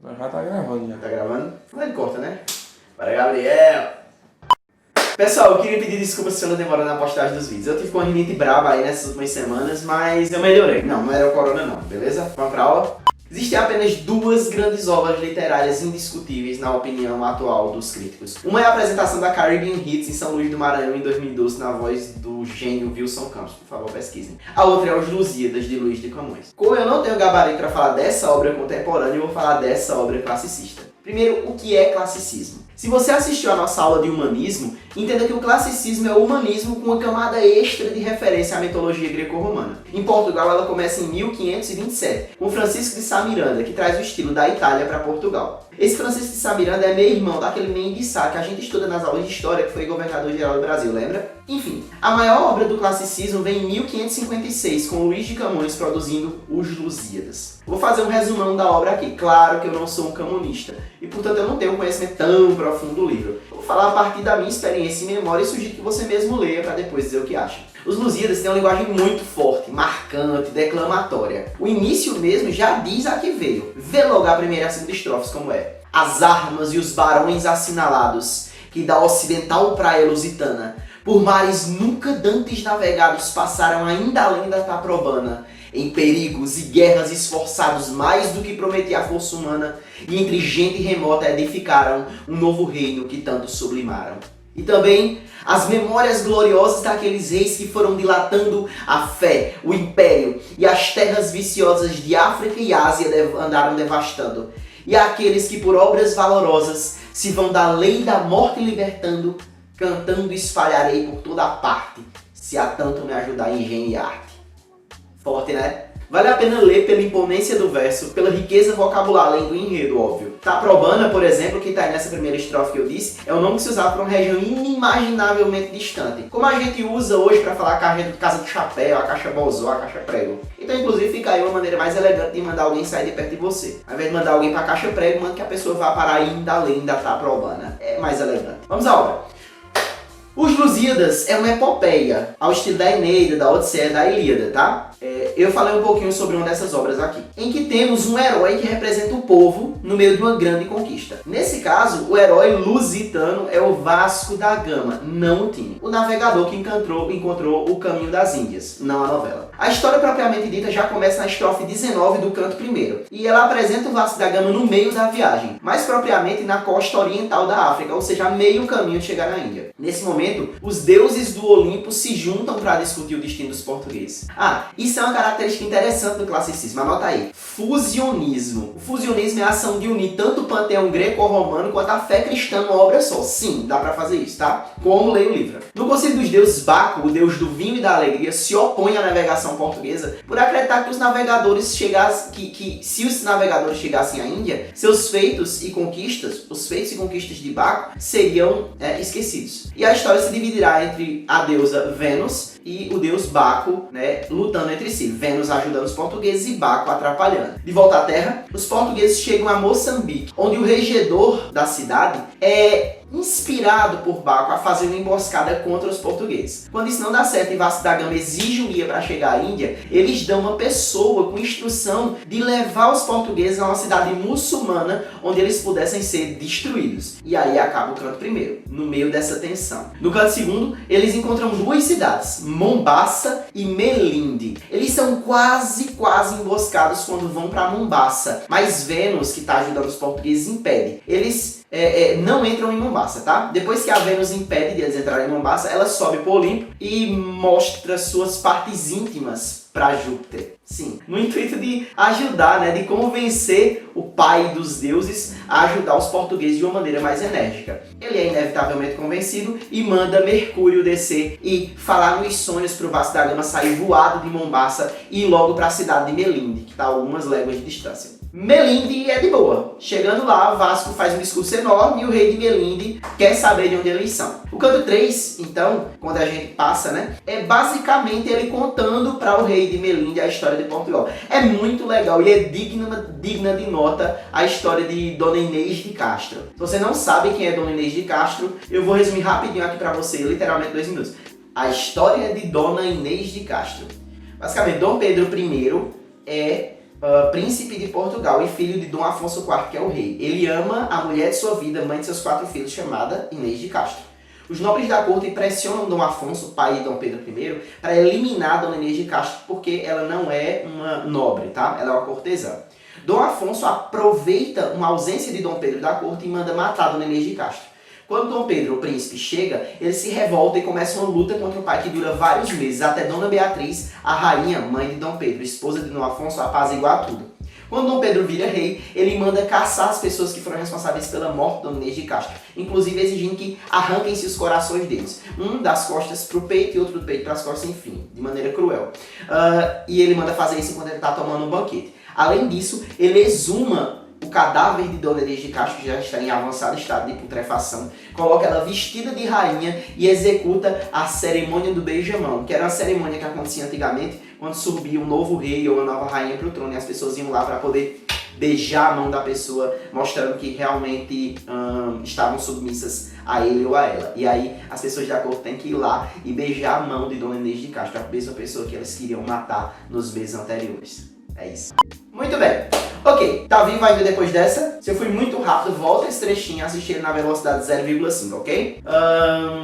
Mas já tá gravando já. Tá gravando? Mas ele corta, né? Para Gabriel! Pessoal, eu queria pedir desculpas se eu não demoro na postagem dos vídeos. Eu tive uma rinite braba aí nessas últimas semanas, mas eu melhorei. Não era o corona não, beleza? Vamos pra aula? Existem apenas duas grandes obras literárias indiscutíveis na opinião atual dos críticos. Uma é a apresentação da Caribbean Hits em São Luís do Maranhão em 2012 na voz do gênio Wilson Campos. Por favor, pesquisem. A outra é Os Lusíadas, de Luís de Camões. Como eu não tenho gabarito para falar dessa obra contemporânea, eu vou falar dessa obra classicista. Primeiro, o que é classicismo? Se você assistiu a nossa aula de humanismo, entenda que o classicismo é o humanismo com uma camada extra de referência à mitologia greco-romana. Em Portugal, ela começa em 1527, com Francisco de Sá Miranda, que traz o estilo da Itália para Portugal. Esse Francisco de Sá Miranda é meio-irmão daquele Mendes de Sá que a gente estuda nas aulas de história, que foi governador-geral do Brasil, lembra? Enfim, a maior obra do classicismo vem em 1556, com Luís de Camões produzindo Os Lusíadas. Vou fazer um resumão da obra aqui. Claro que eu não sou um camonista, e portanto eu não tenho um conhecimento tão profundo do livro. Vou falar a partir da minha experiência e memória e sugiro que você mesmo leia para depois dizer o que acha. Os Lusíadas têm uma linguagem muito forte, marcante, declamatória. O início mesmo já diz a que veio. Vê logo a primeira e a segunda estrofes como é. As armas e os barões assinalados, que da ocidental praia lusitana, por mares nunca dantes navegados, passaram ainda além da Taprobana, em perigos e guerras esforçados mais do que prometia a força humana, e entre gente remota edificaram um novo reino que tanto sublimaram. E também as memórias gloriosas daqueles reis que foram dilatando a fé, o império e as terras viciosas de África e Ásia andaram devastando. E aqueles que por obras valorosas se vão da lei da morte libertando, cantando espalharei por toda a parte, se a tanto me ajudar engenho e arte. Forte, né? Vale a pena ler pela imponência do verso, pela riqueza vocabular, além do enredo, óbvio. Taprobana, por exemplo, que está aí nessa primeira estrofe que eu disse, é o nome que se usava para uma região inimaginavelmente distante. Como a gente usa hoje para falar a casa do chapéu, a caixa bozó, a caixa prego. Então, inclusive, fica aí uma maneira mais elegante de mandar alguém sair de perto de você. Ao invés de mandar alguém para a caixa prego, manda que a pessoa vá para ainda além da Taprobana. É mais elegante. Vamos à obra. Os Lusíadas é uma epopeia, ao estilo da Eneida, da Odisseia, da Ilíada, tá? Eu falei um pouquinho sobre uma dessas obras aqui, em que temos um herói que representa o povo no meio de uma grande conquista. Nesse caso, o herói lusitano é o Vasco da Gama, não o time. O navegador que encontrou o caminho das Índias, não a novela. A história propriamente dita já começa na estrofe 19 do canto primeiro, e ela apresenta o Vasco da Gama no meio da viagem, mais propriamente na costa oriental da África, ou seja, a meio caminho de chegar na Índia. Nesse momento, os deuses do Olimpo se juntam para discutir o destino dos portugueses. Isso é uma característica interessante do classicismo, anota aí. Fusionismo. O fusionismo é a ação de unir tanto o panteão greco-romano quanto a fé cristã numa obra só. Sim, dá pra fazer isso, tá? Como leia o livro. No Conselho dos Deuses, Baco, o deus do vinho e da alegria, se opõe à navegação portuguesa por acreditar que os navegadores se os navegadores chegassem à Índia, seus feitos e conquistas, os feitos e conquistas de Baco, seriam esquecidos. E a história se dividirá entre a deusa Vênus e o deus Baco, né, lutando entre si. Vênus ajudando os portugueses e Baco atrapalhando. De volta à terra, os portugueses chegam a Moçambique, onde o regedor da cidade é inspirado por Baco a fazer uma emboscada contra os portugueses. Quando isso não dá certo e Vasco da Gama exige um guia para chegar à Índia, eles dão uma pessoa com instrução de levar os portugueses a uma cidade muçulmana onde eles pudessem ser destruídos. E aí acaba o canto primeiro, no meio dessa tensão. No canto segundo, eles encontram duas cidades, Mombaça e Melinde. Eles são quase emboscados quando vão para Mombaça, mas Vênus, que está ajudando os portugueses, impede. Eles não entram em Mombaça, tá? Depois que a Vênus impede de eles entrarem em Mombaça, ela sobe para o Olimpo e mostra suas partes íntimas para Júpiter. Sim, no intuito de ajudar, né, de convencer o pai dos deuses a ajudar os portugueses de uma maneira mais enérgica. Ele é inevitavelmente convencido e manda Mercúrio descer e falar nos sonhos para o Vasco da Gama sair voado de Mombaça e ir logo para a cidade de Melinde, que está a algumas léguas de distância. Melinde é de boa. Chegando lá, Vasco faz um discurso enorme e o rei de Melinde quer saber de onde eles são. O canto 3, então, quando a gente passa, né, é basicamente ele contando para o rei de Melinde a história de Portugal. É muito legal e é digna de nota a história de Dona Inês de Castro. Se você não sabe quem é Dona Inês de Castro, eu vou resumir rapidinho aqui para você, literalmente 2 minutos. A história de Dona Inês de Castro. Basicamente, Dom Pedro I é príncipe de Portugal e filho de Dom Afonso IV, que é o rei. Ele ama a mulher de sua vida, mãe de seus 4 filhos, chamada Inês de Castro. Os nobres da corte pressionam Dom Afonso, pai de Dom Pedro I, para eliminar Dona Inês de Castro, porque ela não é uma nobre, tá? Ela é uma cortesã. Dom Afonso aproveita uma ausência de Dom Pedro da corte e manda matar Dona Inês de Castro. Quando Dom Pedro, o príncipe, chega, ele se revolta e começa uma luta contra o pai que dura vários meses, até Dona Beatriz, a rainha, mãe de Dom Pedro, esposa de Dom Afonso, apaziguar tudo. Quando Dom Pedro vira rei, ele manda caçar as pessoas que foram responsáveis pela morte de Dona Inês de Castro, inclusive exigindo que arranquem-se os corações deles. Um das costas para o peito e outro do peito para as costas, enfim, de maneira cruel. E ele manda fazer isso enquanto ele está tomando um banquete. Além disso, ele exuma o cadáver de Dona Inês de Castro, que já está em avançado estado de putrefação, coloca ela vestida de rainha e executa a cerimônia do beijamão, que era uma cerimônia que acontecia antigamente quando subia um novo rei ou uma nova rainha para o trono, e as pessoas iam lá para poder beijar a mão da pessoa, mostrando que realmente estavam submissas a ele ou a ela. E aí as pessoas da corte têm que ir lá e beijar a mão de Dona Inês de Castro, a mesma pessoa que elas queriam matar nos meses anteriores. É isso. Muito bem. Ok, tá vivo ainda depois dessa? Se eu fui muito rápido, volta esse trechinho, assistir na velocidade 0,5, ok?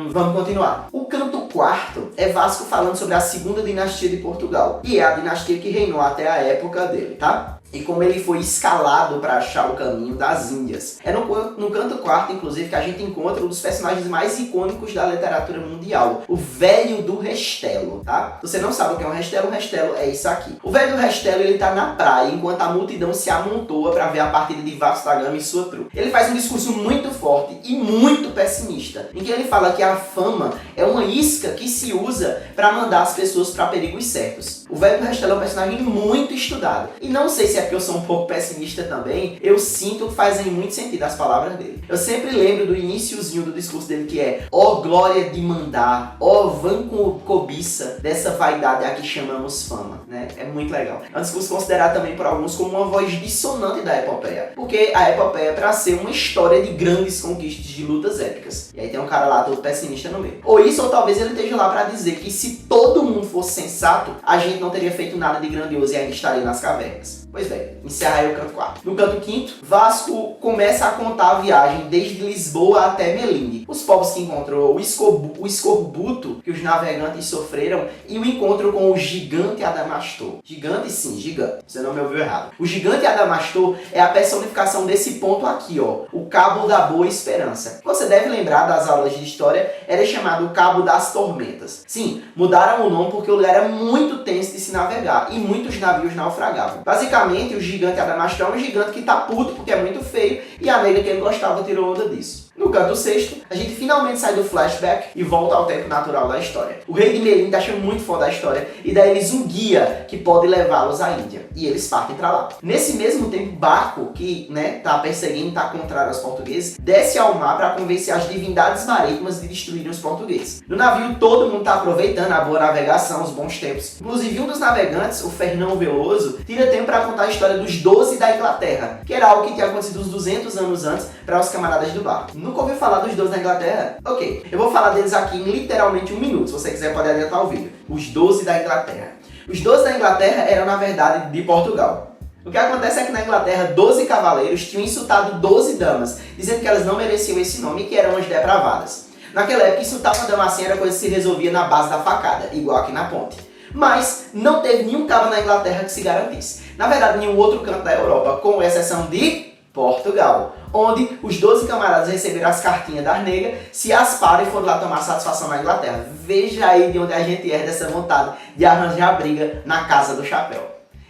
Vamos continuar. O canto quarto é Vasco falando sobre a segunda dinastia de Portugal, e é a dinastia que reinou até a época dele, tá? E como ele foi escalado para achar o caminho das Índias. É no canto quarto, inclusive, que a gente encontra um dos personagens mais icônicos da literatura mundial, o Velho do Restelo, tá? Se você não sabe o que é um restelo é isso aqui. O Velho do Restelo, ele tá na praia, enquanto a multidão se amontoa para ver a partida de Vasco da Gama e sua trupe. Ele faz um discurso muito forte e muito pessimista, em que ele fala que a fama é uma isca que se usa para mandar as pessoas para perigos certos. O Velho do Restelo é um personagem muito estudado, e não sei se é porque eu sou um pouco pessimista também, eu sinto que fazem muito sentido as palavras dele. Eu sempre lembro do iniciozinho do discurso dele, que é: ó glória de mandar, ó vã cobiça dessa vaidade a que chamamos fama, né? É muito legal. É um discurso considerado também por alguns como uma voz dissonante da epopeia, porque a epopeia é para ser uma história de grandes conquistas, de lutas épicas. E aí tem um cara lá todo pessimista no meio. Ou isso, ou talvez ele esteja lá para dizer que se todo mundo fosse sensato, a gente não teria feito nada de grandioso e ainda estaria nas cavernas. Pois bem, encerra aí o canto 4. No canto 5º, Vasco começa a contar a viagem desde Lisboa até Melinde, os povos que encontrou, o escorbuto que os navegantes sofreram e o encontro com o gigante Adamastor. Gigante sim, gigante. Você não me ouviu errado. O gigante Adamastor é a personificação desse ponto aqui, ó, o Cabo da Boa Esperança. Você deve lembrar das aulas de história, era chamado Cabo das Tormentas. Sim, mudaram o nome porque o lugar era muito tenso de se navegar e muitos navios naufragavam. Basicamente, o gigante Adamastor é um gigante que tá puto porque é muito feio e a nega que ele gostava tirou onda disso. No canto 6º, a gente finalmente sai do flashback e volta ao tempo natural da história. O rei de Melinde acha muito foda a história e dá eles um guia que pode levá-los à Índia. E eles partem pra lá. Nesse mesmo tempo, Baco, que tá perseguindo, tá contrário aos portugueses, desce ao mar para convencer as divindades marítimas de destruírem os portugueses. No navio, todo mundo tá aproveitando a boa navegação, os bons tempos. Inclusive, um dos navegantes, o Fernão Veloso, tira tempo para contar a história dos 12 da Inglaterra, que era algo que tinha acontecido uns 200 anos antes para os camaradas do barco. Nunca ouviu falar dos 12 da Inglaterra? Ok, eu vou falar deles aqui em literalmente 1 minuto, se você quiser pode adiantar o vídeo. Os 12 da Inglaterra. Os 12 da Inglaterra eram, na verdade, de Portugal. O que acontece é que na Inglaterra, 12 cavaleiros tinham insultado 12 damas, dizendo que elas não mereciam esse nome e que eram as depravadas. Naquela época, insultar uma dama assim era coisa que se resolvia na base da facada, igual aqui na ponte. Mas não teve nenhum cabo na Inglaterra que se garantisse. Na verdade, nenhum outro canto da Europa, com exceção de Portugal, onde os 12 camaradas receberam as cartinhas das negras, se asparam e foram lá tomar satisfação na Inglaterra. Veja aí de onde a gente herda essa vontade de arranjar briga na casa do chapéu.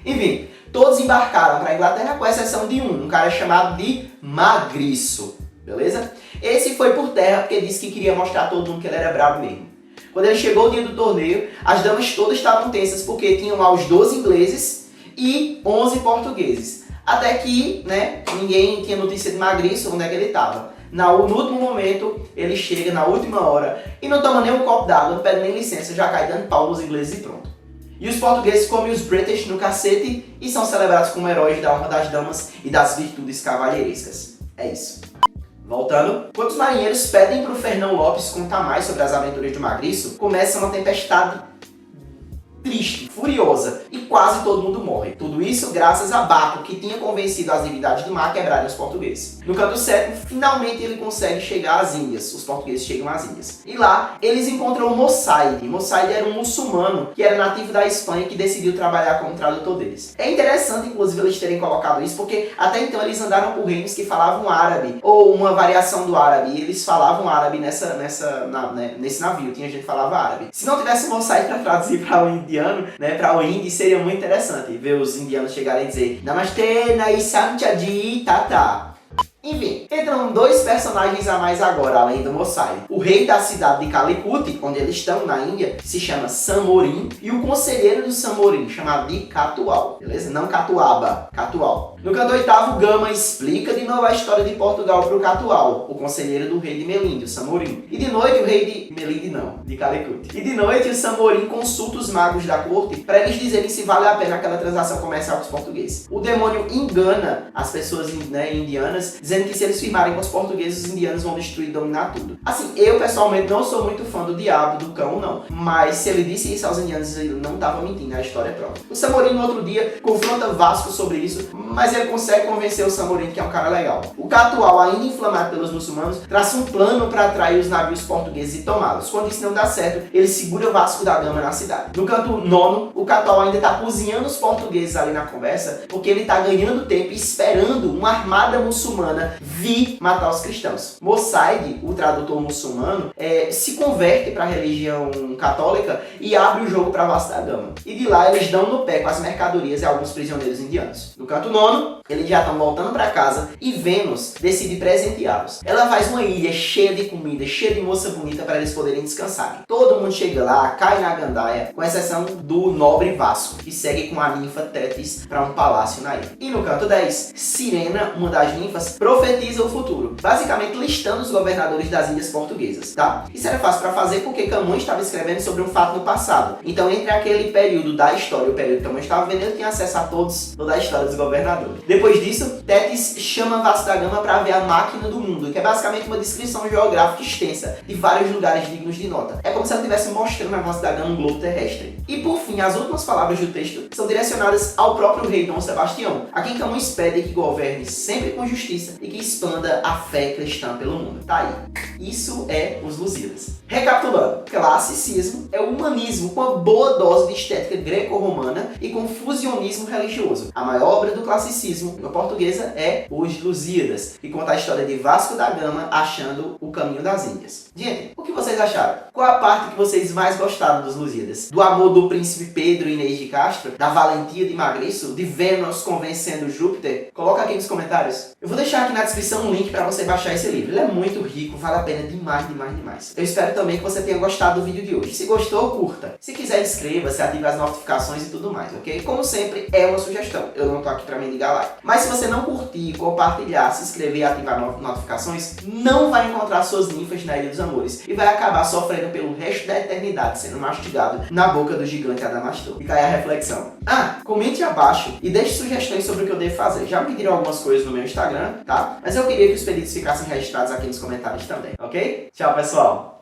Enfim, todos embarcaram para a Inglaterra, com exceção de um cara chamado de Magriço, beleza? Esse foi por terra porque disse que queria mostrar a todo mundo que ele era brabo mesmo. Quando ele chegou o dia do torneio, as damas todas estavam tensas porque tinham lá os 12 ingleses e 11 portugueses. Até que, ninguém tinha notícia de Magriço, onde é que ele estava. No último momento, ele chega na última hora e não toma nem um copo d'água, não pede nem licença, já cai dando pau nos ingleses e pronto. E os portugueses comem os British no cacete e são celebrados como heróis da honra das damas e das virtudes cavalheirescas. É isso. Voltando, quando os marinheiros pedem para o Fernão Lopes contar mais sobre as aventuras de Magriço, começa uma tempestade triste, furiosa, e quase todo mundo morre. Tudo isso graças a Baco, que tinha convencido as divindades do mar a quebrarem os portugueses. No canto sétimo, finalmente ele consegue chegar às Índias. Os portugueses chegam às Índias. E lá, eles encontram Mossaide. Mossaide era um muçulmano que era nativo da Espanha que decidiu trabalhar como tradutor deles. É interessante, inclusive, eles terem colocado isso, porque até então eles andaram por reinos que falavam árabe, ou uma variação do árabe, e eles falavam árabe nesse navio. Tinha gente que falava árabe. Se não tivesse Mossaide para traduzir para o indiano, para o hindi, seria muito interessante ver os indianos chegarem e dizer Namastê, Naisamchadi, Tata. Enfim, entram dois personagens a mais agora, além do Mossaide. O rei da cidade de Calicut, onde eles estão na Índia, se chama Samorim, e o conselheiro do Samorim, chamado de Catual, beleza? Não Catuaba, Catual. No canto oitavo, Gama explica de novo a história de Portugal para o Catual, o conselheiro do rei de Melinde, o Samorim. E de noite o rei de Melinde não, de Calicut. E de noite o Samorim consulta os magos da corte para eles dizerem se vale a pena aquela transação comercial com os portugueses. O demônio engana as pessoas indianas, dizendo que se eles firmarem com os portugueses, os indianos vão destruir e dominar tudo. Assim, eu pessoalmente não sou muito fã do diabo, do cão, não. Mas se ele disse isso aos indianos, ele não estava mentindo, a história é própria. O Samorim, no outro dia, confronta Vasco sobre isso, mas ele consegue convencer o Samorim que é um cara legal. O Catual, ainda inflamado pelos muçulmanos, traça um plano para atrair os navios portugueses e tomá-los. Quando isso não dá certo, ele segura Vasco da Gama na cidade. No canto nono, o Catual ainda está cozinhando os portugueses ali na conversa, porque ele está ganhando tempo e esperando uma armada muçulmana vir matar os cristãos. Mossaide, o tradutor muçulmano, se converte para a religião católica e abre o jogo para Vasco da Gama. E de lá eles dão no pé com as mercadorias e alguns prisioneiros indianos. No canto nono, eles já estão voltando para casa e Vênus decide presenteá-los. Ela faz uma ilha cheia de comida, cheia de moça bonita para eles poderem descansar. Todo mundo chega lá, cai na gandaia, com exceção do nobre Vasco, que segue com a ninfa Tétis para um palácio na ilha. E no canto 10, Sirena, uma das ninfas, profetiza o futuro, basicamente listando os governadores das ilhas portuguesas, tá? Isso era fácil para fazer porque Camões estava escrevendo sobre um fato no passado. Então, entre aquele período da história e o período que Camões estava vendo, ele tinha acesso a toda a história dos governadores. Depois disso, Tétis chama Vasco da Gama para ver a máquina do mundo, que é basicamente uma descrição geográfica extensa de vários lugares dignos de nota. É como se ela estivesse mostrando a Vasco da Gama um globo terrestre. E por fim, as últimas palavras do texto são direcionadas ao próprio rei Dom Sebastião, a quem Camões pede que governe sempre com justiça e que expanda a fé cristã pelo mundo. Tá aí. Isso é os Lusíadas. Recapitulando, classicismo é o humanismo com uma boa dose de estética greco-romana e com fusionismo religioso. A maior obra do classicismo na portuguesa é Os Lusíadas, que conta a história de Vasco da Gama achando o caminho das Índias. Gente, o que vocês acharam? Qual a parte que vocês mais gostaram dos Lusíadas? Do amor do príncipe Pedro e Inês de Castro? Da valentia de Magriço? De Vênus convencendo Júpiter? Coloca aqui nos comentários. Eu vou deixar aqui na descrição um link para você baixar esse livro. Ele é muito rico, vale a pena demais, demais, demais. Eu espero também que você tenha gostado do vídeo de hoje. Se gostou, curta. Se quiser, inscreva-se, ative as notificações e tudo mais, ok? Como sempre, é uma sugestão. Eu não tô aqui para me ligar like. Mas se você não curtir, compartilhar, se inscrever e ativar notificações, não vai encontrar suas ninfas na Ilha dos Amores e vai acabar sofrendo pelo resto da eternidade, sendo mastigado na boca do gigante Adamastor. Fica aí a reflexão. Comente abaixo e deixe sugestões sobre o que eu devo fazer. Já me pediram algumas coisas no meu Instagram, tá? Mas eu queria que os pedidos ficassem registrados aqui nos comentários também, ok? Tchau, pessoal!